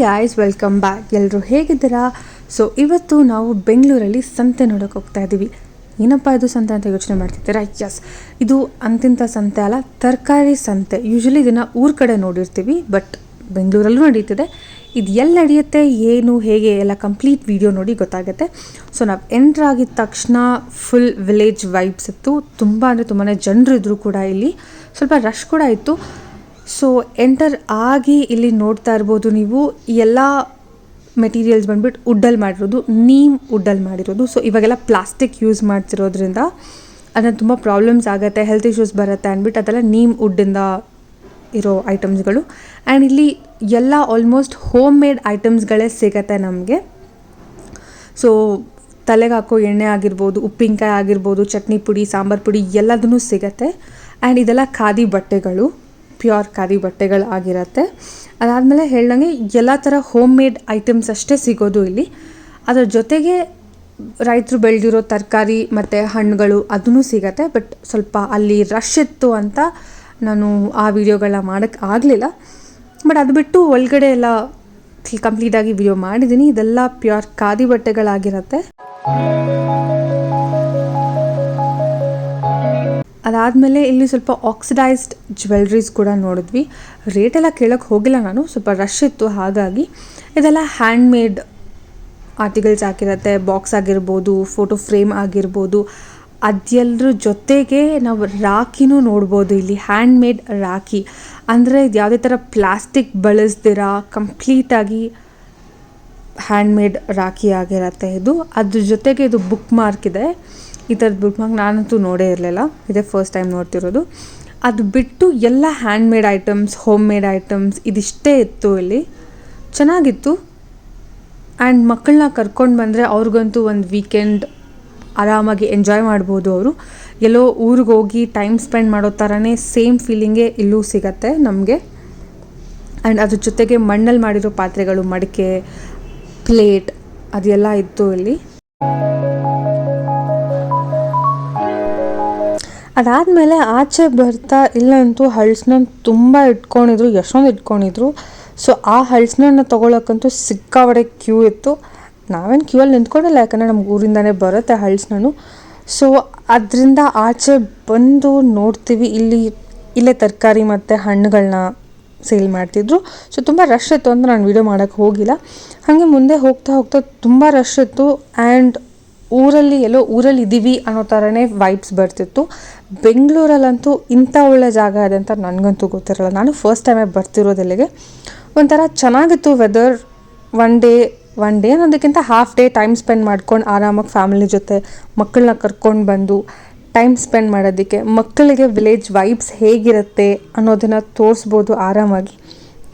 Guys, welcome back. ಎಲ್ಲರೂ ಹೇಗಿದ್ದೀರಾ? So ಇವತ್ತು ನಾವು ಬೆಂಗಳೂರಲ್ಲಿ ಸಂತೆ ನೋಡೋಕೆ ಹೋಗ್ತಾ ಇದ್ದೀವಿ. ಏನಪ್ಪ ಇದು ಸಂತೆ ಅಂತ ಯೋಚನೆ ಮಾಡ್ತಿದ್ದೀರಾ? ಎಸ್, ಇದು ಅಂತಿಂಥ ಸಂತೆ ಅಲ್ಲ, ತರಕಾರಿ ಸಂತೆ. ಯೂಶ್ವಲಿ ಇದನ್ನು ಊರ ಕಡೆ ನೋಡಿರ್ತೀವಿ, ಬಟ್ ಬೆಂಗಳೂರಲ್ಲೂ ನಡೀತಿದೆ. ಇದು ಎಲ್ಲಿ ನಡೆಯುತ್ತೆ, ಏನು, ಹೇಗೆ ಎಲ್ಲ ಕಂಪ್ಲೀಟ್ ವಿಡಿಯೋ ನೋಡಿ ಗೊತ್ತಾಗುತ್ತೆ. ಸೊ ನಾವು ಎಂಟ್ರ್ ಆಗಿದ ತಕ್ಷಣ ಫುಲ್ ವಿಲೇಜ್ ವೈಬ್ಸ್ ಇತ್ತು. ತುಂಬ ಅಂದರೆ ತುಂಬಾ ಜನರು ಇದ್ದರು ಕೂಡ. ಇಲ್ಲಿ ಸ್ವಲ್ಪ ರಶ್ ಕೂಡ ಇತ್ತು. ಸೊ ಎಂಟರ್ ಆಗಿ ಇಲ್ಲಿ ನೋಡ್ತಾ ಇರ್ಬೋದು ನೀವು, ಎಲ್ಲ ಮೆಟೀರಿಯಲ್ಸ್ ಬಂದ್ಬಿಟ್ಟು ವುಡ್ಡಲ್ಲಿ ಮಾಡಿರೋದು, ನೀಮ್ ವುಡ್ಡಲ್ಲಿ ಮಾಡಿರೋದು. ಸೊ ಇವಾಗೆಲ್ಲ ಪ್ಲಾಸ್ಟಿಕ್ ಯೂಸ್ ಮಾಡ್ತಿರೋದ್ರಿಂದ ಅದನ್ನು ತುಂಬ ಪ್ರಾಬ್ಲಮ್ಸ್ ಆಗುತ್ತೆ, ಹೆಲ್ತ್ ಇಶ್ಯೂಸ್ ಬರುತ್ತೆ ಅಂದ್ಬಿಟ್ಟು ಅದೆಲ್ಲ ನೀಮ್ ವುಡ್ಡಿಂದ ಇರೋ ಐಟಮ್ಸ್ಗಳು. ಆ್ಯಂಡ್ ಇಲ್ಲಿ ಎಲ್ಲ ಆಲ್ಮೋಸ್ಟ್ ಹೋಮ್ ಮೇಡ್ ಐಟಮ್ಸ್ಗಳೇ ಸಿಗತ್ತೆ ನಮಗೆ. ಸೊ ತಲೆಗೆ ಹಾಕೋ ಎಣ್ಣೆ ಆಗಿರ್ಬೋದು, ಉಪ್ಪಿನಕಾಯಿ ಆಗಿರ್ಬೋದು, ಚಟ್ನಿ ಪುಡಿ, ಸಾಂಬಾರು ಪುಡಿ ಎಲ್ಲದೂ ಸಿಗತ್ತೆ. ಆ್ಯಂಡ್ ಇದೆಲ್ಲ ಖಾದಿ ಬಟ್ಟೆಗಳು, ಪ್ಯೂರ್ ಖಾದಿ ಬಟ್ಟೆಗಳು ಆಗಿರುತ್ತೆ. ಅದಾದಮೇಲೆ ಹೇಳ್ದಂಗೆ ಎಲ್ಲ ಥರ ಹೋಮ್ ಮೇಡ್ ಐಟಮ್ಸ್ ಅಷ್ಟೇ ಸಿಗೋದು ಇಲ್ಲಿ. ಅದರ ಜೊತೆಗೆ ರೈತರು ಬೆಳೆದಿರೋ ತರಕಾರಿ ಮತ್ತು ಹಣ್ಣುಗಳು ಅದೂ ಸಿಗತ್ತೆ. ಬಟ್ ಸ್ವಲ್ಪ ಅಲ್ಲಿ ರಶ್ ಇತ್ತು ಅಂತ ನಾನು ಆ ವಿಡಿಯೋಗಳನ್ನ ಮಾಡೋಕ್ಕೆ ಆಗಲಿಲ್ಲ. ಬಟ್ ಅದು ಬಿಟ್ಟು ಒಳಗಡೆ ಎಲ್ಲ ಕಂಪ್ಲೀಟಾಗಿ ವಿಡಿಯೋ ಮಾಡಿದ್ದೀನಿ. ಇದೆಲ್ಲ ಪ್ಯೂರ್ ಖಾದಿ ಬಟ್ಟೆಗಳಾಗಿರುತ್ತೆ. ಅದಾದಮೇಲೆ ಇಲ್ಲಿ ಸ್ವಲ್ಪ ಆಕ್ಸಿಡೈಸ್ಡ್ ಜ್ಯುವೆಲ್ರೀಸ್ ಕೂಡ ನೋಡಿದ್ವಿ. ರೇಟೆಲ್ಲ ಕೇಳೋಕ್ಕೆ ಹೋಗಿಲ್ಲ ನಾನು, ಸ್ವಲ್ಪ ರಶ್ ಇತ್ತು ಹಾಗಾಗಿ. ಇದೆಲ್ಲ ಹ್ಯಾಂಡ್ ಮೇಡ್ ಆರ್ಟಿಕಲ್ಸ್ ಆಗಿರುತ್ತೆ. ಬಾಕ್ಸ್ ಆಗಿರ್ಬೋದು, ಫೋಟೋ ಫ್ರೇಮ್ ಆಗಿರ್ಬೋದು. ಅದೆಲ್ಲರ ಜೊತೆಗೆ ನಾವು ರಾಖಿನೂ ನೋಡ್ಬೋದು ಇಲ್ಲಿ, ಹ್ಯಾಂಡ್ ಮೇಡ್ ರಾಖಿ. ಅಂದರೆ ಇದು ಯಾವುದೇ ಥರ ಪ್ಲಾಸ್ಟಿಕ್ ಬಳಸ್ದಿರ ಕಂಪ್ಲೀಟಾಗಿ ಹ್ಯಾಂಡ್ ಮೇಡ್ ರಾಖಿ ಆಗಿರುತ್ತೆ ಇದು. ಅದ್ರ ಜೊತೆಗೆ ಇದು ಬುಕ್ ಮಾರ್ಕ್ ಇದೆ. ಈ ಥರದ್ದು ಬುಕ್ ಮಾರ್ಕ್ ನಾನಂತೂ ನೋಡೇ ಇರಲಿಲ್ಲ, ಇದೇ ಫಸ್ಟ್ ಟೈಮ್ ನೋಡ್ತಿರೋದು. ಅದು ಬಿಟ್ಟು ಎಲ್ಲ hand made items, home made items ಇದಿಷ್ಟೇ ಇತ್ತು ಇಲ್ಲಿ. ಚೆನ್ನಾಗಿತ್ತು. ಆ್ಯಂಡ್ ಮಕ್ಕಳನ್ನ ಕರ್ಕೊಂಡು ಬಂದರೆ ಅವ್ರಿಗಂತೂ ಒಂದು ವೀಕೆಂಡ್ ಆರಾಮಾಗಿ ಎಂಜಾಯ್ ಮಾಡ್ಬೋದು. ಅವರು ಎಲ್ಲೋ ಊರಿಗೆ ಹೋಗಿ ಟೈಮ್ ಸ್ಪೆಂಡ್ ಮಾಡೋ ಥರನೇ ಸೇಮ್ ಫೀಲಿಂಗೇ ಇಲ್ಲೂ ಸಿಗತ್ತೆ ನಮಗೆ. ಆ್ಯಂಡ್ ಅದ್ರ ಜೊತೆಗೆ ಮಣ್ಣಲ್ಲಿ ಮಾಡಿರೋ ಪಾತ್ರೆಗಳು, ಮಡಿಕೆ, ಪ್ಲೇಟ್ ಅದೆಲ್ಲ ಇತ್ತು ಇಲ್ಲಿ. ಅದಾದಮೇಲೆ ಆಚೆ ಬರ್ತಾ ಇಲ್ಲಂತೂ ಹಳ್ಸನ್ನ ತುಂಬ ಇಟ್ಕೊಂಡಿದ್ರು, ಎಷ್ಟೊಂದು ಇಟ್ಕೊಂಡಿದ್ರು. ಸೊ ಆ ಹಳ್ಸನ್ನ ತೊಗೊಳಕ್ಕಂತೂ ಸಿಕ್ಕಾಪಟ್ಟೆ ಕ್ಯೂ ಇತ್ತು. ನಾವೇನು ಕ್ಯೂ ಅಲ್ಲಿ ನಿಂತ್ಕೊಂಡಿಲ್ಲ, ಯಾಕಂದರೆ ನಮ್ಗೆ ಊರಿಂದನೇ ಬರುತ್ತೆ ಹಳ್ಸನ್ನು. ಸೊ ಅದರಿಂದ ಆಚೆ ಬಂದು ನೋಡ್ತೀವಿ, ಇಲ್ಲೇ ತರಕಾರಿ ಮತ್ತು ಹಣ್ಣುಗಳನ್ನ ಸೇಲ್ ಮಾಡ್ತಿದ್ರು. ಸೊ ತುಂಬ ರಶ್ ಇತ್ತು ಅಂತ ನಾನು ವೀಡಿಯೋ ಮಾಡೋಕ್ಕೆ ಹೋಗಿಲ್ಲ. ಹಾಗೆ ಮುಂದೆ ಹೋಗ್ತಾ ಹೋಗ್ತಾ ತುಂಬ ರಶ್ ಇತ್ತು. ಆ್ಯಂಡ್ ಎಲ್ಲೋ ಊರಲ್ಲಿ ಇದ್ದೀವಿ ಅನ್ನೋ ಥರನೇ ವೈಬ್ಸ್ ಬರ್ತಿತ್ತು. ಬೆಂಗಳೂರಲ್ಲಂತೂ ಇಂಥ ಒಳ್ಳೆ ಜಾಗ ಇದೆ ಅಂತ ನನಗಂತೂ ಗೊತ್ತಿರಲ್ಲ. ನಾನು ಫಸ್ಟ್ ಟೈಮೇ ಬರ್ತಿರೋದೆಲ್ಲಿಗೆ. ಒಂಥರ ಚೆನ್ನಾಗಿತ್ತು ವೆದರ್. ಒನ್ ಡೇ ಅನ್ನೋದಕ್ಕಿಂತ ಹಾಫ್ ಡೇ ಟೈಮ್ ಸ್ಪೆಂಡ್ ಮಾಡ್ಕೊಂಡು ಆರಾಮಾಗಿ ಫ್ಯಾಮಿಲಿ ಜೊತೆ ಮಕ್ಕಳನ್ನ ಕರ್ಕೊಂಡು ಬಂದು ಟೈಮ್ ಸ್ಪೆಂಡ್ ಮಾಡೋದಕ್ಕೆ, ಮಕ್ಕಳಿಗೆ ವಿಲೇಜ್ ವೈಬ್ಸ್ ಹೇಗಿರುತ್ತೆ ಅನ್ನೋದನ್ನು ತೋರಿಸ್ಬೋದು ಆರಾಮಾಗಿ.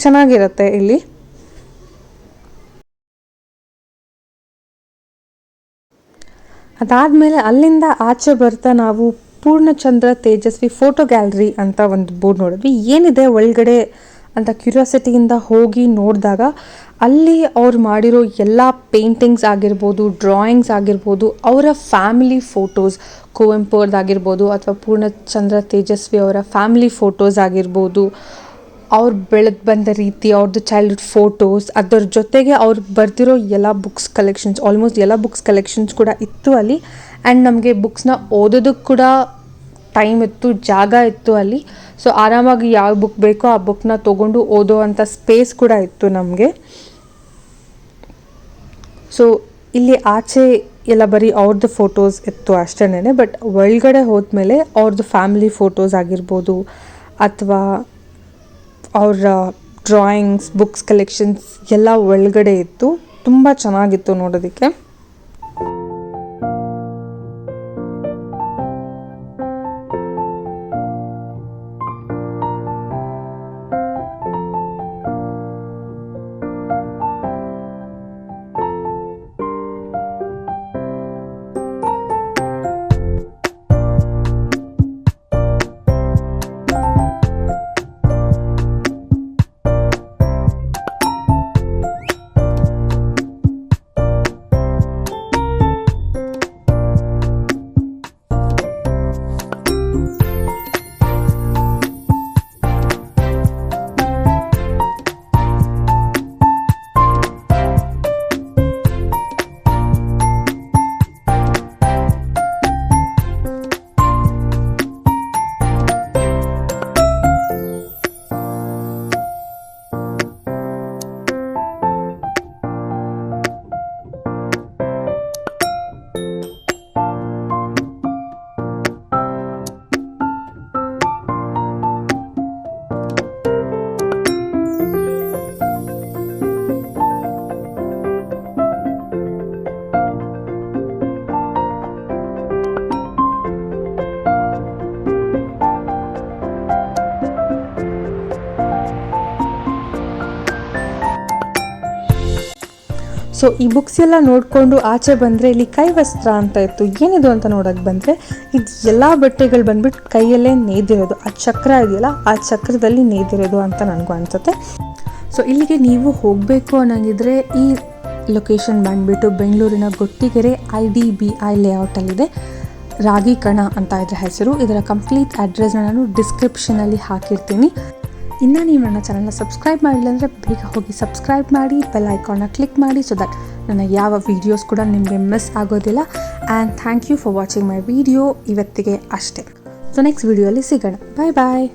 ಚೆನ್ನಾಗಿರುತ್ತೆ ಇಲ್ಲಿ. ಅದಾದಮೇಲೆ ಅಲ್ಲಿಂದ ಆಚೆ ಬರ್ತಾ ನಾವು ಪೂರ್ಣಚಂದ್ರ ತೇಜಸ್ವಿ ಫೋಟೋ ಗ್ಯಾಲರಿ ಅಂತ ಒಂದು ಬೋರ್ಡ್ ನೋಡಿದ್ವಿ. ಏನಿದೆ ಒಳಗಡೆ ಅಂತ ಕ್ಯೂರಿಯಾಸಿಟಿಯಿಂದ ಹೋಗಿ ನೋಡಿದಾಗ ಅಲ್ಲಿ ಅವ್ರು ಮಾಡಿರೋ ಎಲ್ಲ ಪೇಂಟಿಂಗ್ಸ್ ಆಗಿರ್ಬೋದು, ಡ್ರಾಯಿಂಗ್ಸ್ ಆಗಿರ್ಬೋದು, ಅವರ ಫ್ಯಾಮಿಲಿ ಫೋಟೋಸ್, ಕುವೆಂಪು ಅವ್ರದ್ದಾಗಿರ್ಬೋದು ಅಥವಾ ಪೂರ್ಣಚಂದ್ರ ತೇಜಸ್ವಿ ಅವರ ಫ್ಯಾಮಿಲಿ ಫೋಟೋಸ್ ಆಗಿರ್ಬೋದು, ಅವ್ರು ಬೆಳೆದು ಬಂದ ರೀತಿ, ಅವ್ರದ್ದು ಚೈಲ್ಡ್ಹುಡ್ ಫೋಟೋಸ್, ಅದರ ಜೊತೆಗೆ ಅವ್ರು ಬರ್ದಿರೋ ಎಲ್ಲ ಬುಕ್ಸ್ ಕಲೆಕ್ಷನ್ಸ್, ಆಲ್ಮೋಸ್ಟ್ ಎಲ್ಲ ಬುಕ್ಸ್ ಕಲೆಕ್ಷನ್ಸ್ ಕೂಡ ಇತ್ತು ಅಲ್ಲಿ. ಆ್ಯಂಡ್ ನಮಗೆ ಬುಕ್ಸ್ನ ಓದೋದಕ್ಕೆ ಕೂಡ ಟೈಮ್ ಇತ್ತು, ಜಾಗ ಇತ್ತು ಅಲ್ಲಿ. ಸೊ ಆರಾಮಾಗಿ ಯಾವ ಬುಕ್ ಬೇಕೋ ಆ ಬುಕ್ನ ತೊಗೊಂಡು ಓದೋ ಅಂಥ ಸ್ಪೇಸ್ ಕೂಡ ಇತ್ತು ನಮಗೆ. ಸೊ ಇಲ್ಲಿ ಆಚೆ ಎಲ್ಲ ಬರೀ ಅವ್ರದ್ದು ಫೋಟೋಸ್ ಇತ್ತು ಅಷ್ಟೇ. ಬಟ್ ಒಳಗಡೆ ಹೋದ್ಮೇಲೆ ಅವ್ರದ್ದು ಫ್ಯಾಮಿಲಿ ಫೋಟೋಸ್ ಆಗಿರ್ಬೋದು ಅಥವಾ ಅವರ ಡ್ರಾಯಿಂಗ್ಸ್, ಬುಕ್ಸ್ ಕಲೆಕ್ಷನ್ಸ್ ಎಲ್ಲ ಒಳಗಡೆ ಇತ್ತು. ತುಂಬ ಚೆನ್ನಾಗಿತ್ತು ನೋಡೋದಕ್ಕೆ. ಸೊ ಈ ಬುಕ್ಸ್ ಎಲ್ಲ ನೋಡಿಕೊಂಡು ಆಚೆ ಬಂದರೆ ಇಲ್ಲಿ ಕೈವಸ್ತ್ರ ಅಂತ ಇತ್ತು. ಏನಿದು ಅಂತ ನೋಡೋಕ್ಕೆ ಬಂದರೆ ಇದು ಎಲ್ಲ ಬಟ್ಟೆಗಳು ಬಂದ್ಬಿಟ್ಟು ಕೈಯಲ್ಲೇ ನೇಯ್ದಿರೋದು. ಆ ಚಕ್ರ ಇದೆಯಲ್ಲ, ಆ ಚಕ್ರದಲ್ಲಿ ನೇಯ್ದಿರೋದು ಅಂತ ನನಗೂ ಅನಿಸುತ್ತೆ. ಸೊ ಇಲ್ಲಿಗೆ ನೀವು ಹೋಗಬೇಕು ಅನ್ನೋಂಗಿದ್ರೆ ಈ ಲೊಕೇಶನ್ ಬಂದುಬಿಟ್ಟು ಬೆಂಗಳೂರಿನ ಗೊಟ್ಟಿಗೆರೆ IDBI ಲೇಔಟಲ್ಲಿದೆ. ರಾಗಿ ಕಣ ಅಂತ ಇದ್ರ ಹೆಸರು. ಇದರ ಕಂಪ್ಲೀಟ್ ಅಡ್ರೆಸ್ನ ನಾನು ಡಿಸ್ಕ್ರಿಪ್ಷನಲ್ಲಿ ಹಾಕಿರ್ತೀನಿ. ಇನ್ನು ನೀವು ನನ್ನ ಚಾನಲ್ನ ಸಬ್ಸ್ಕ್ರೈಬ್ ಮಾಡಿಲ್ಲ ಅಂದರೆ ಬೇಗ ಹೋಗಿ ಸಬ್ಸ್ಕ್ರೈಬ್ ಮಾಡಿ, ಬೆಲ್ ಐಕಾನ್ನ ಕ್ಲಿಕ್ ಮಾಡಿ, ಸೊ ದಟ್ ನನ್ನ ಯಾವ ವೀಡಿಯೋಸ್ ಕೂಡ ನಿಮಗೆ ಮಿಸ್ ಆಗೋದಿಲ್ಲ. And thank you for watching my video. ಇವತ್ತಿಗೆ ಅಷ್ಟೇ. ಸೊ ನೆಕ್ಸ್ಟ್ ವಿಡಿಯೋಲಿ ಸಿಗೋಣ. ಬಾಯ್ ಬಾಯ್.